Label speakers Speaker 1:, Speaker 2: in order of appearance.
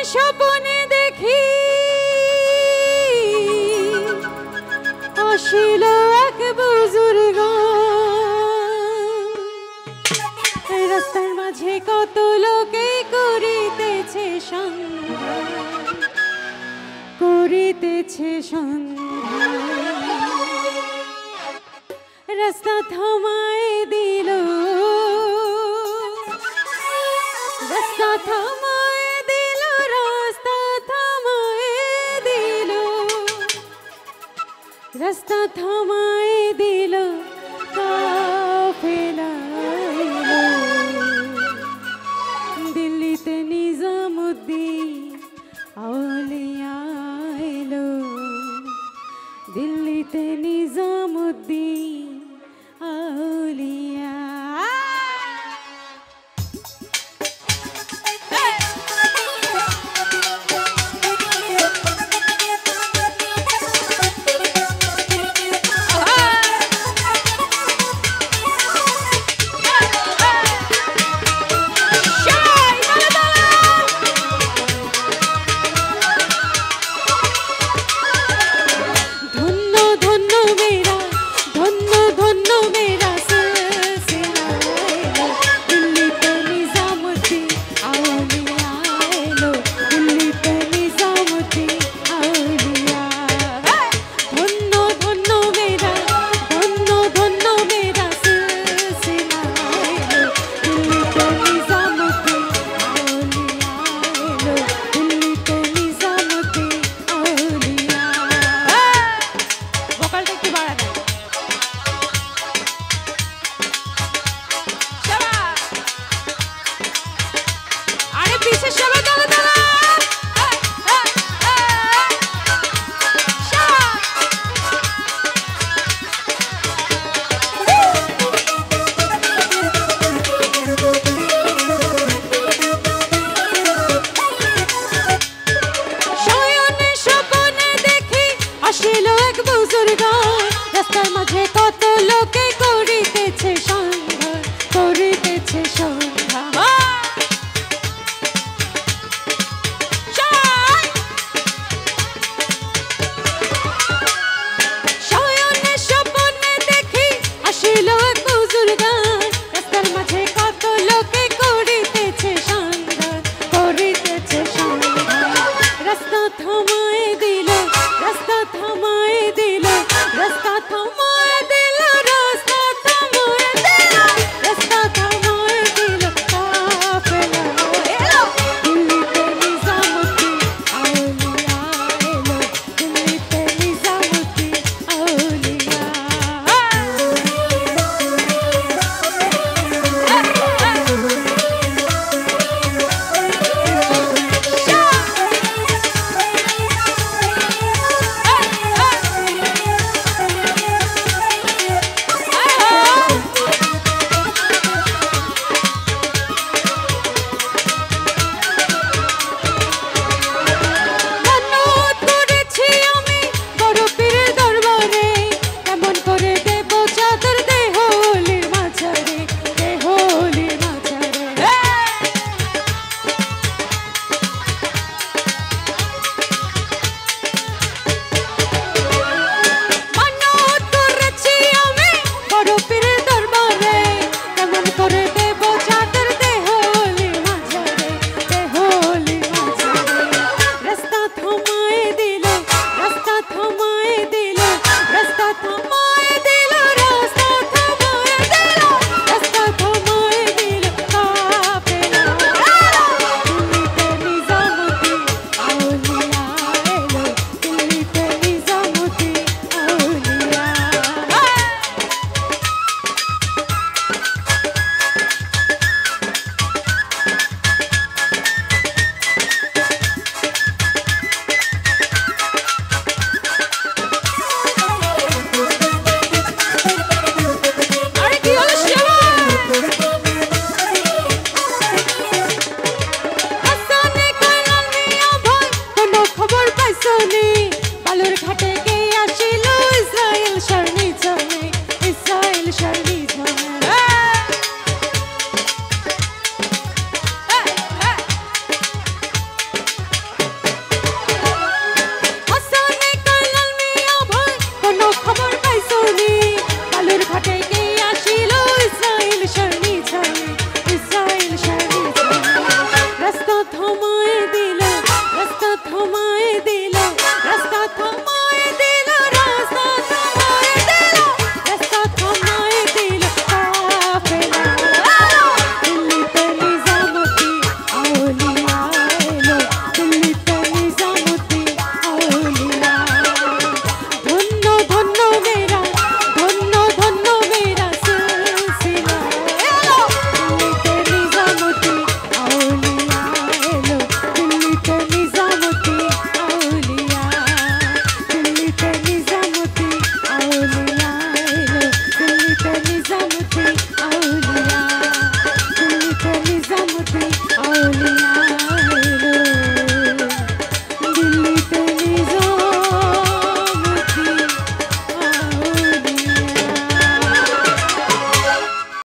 Speaker 1: স্বপনে দেখি আসিল এক বুজুর্গ রাস্তার মাঝে কত লোকে করিতেছে সন্ধ্যা করিতেছে সন্ধ্যা রাস্তা থামায় দিল রাস্তা থামায় দিল রাস্তা থামায় দিল রাস্তা থামায় দিল কাফেলা এলো দিল্লিতে নিজামুদ্দিন আউলিয়া এলো দিল্লিতে নিজামুদ্দিন আউলিয়া রাস্তার মাঝে কত লোকে করিতেছে সন্ধ্যা করিতেছে সন্ধ্যা শয়নে স্বপনে দেখি আসিল এক বুজুর্গ রাস্তার মাঝে কত লোকে করিতেছে সন্ধ্যা করিতেছে সন্ধ্যা রাস্তা থামায় দিল রাস্তা থামায় দিল রাস্তা থামায় দিল রাস্তা থামায় দিল রাস্তা থামায় দিল কাফেলা এলো দিল্লিতে নিজামুদ্দিন আউলিয়া এলো দিল্লিতে নিজামুদ্দিন আউলিয়া নিজামুদ্দিন আউলিয়া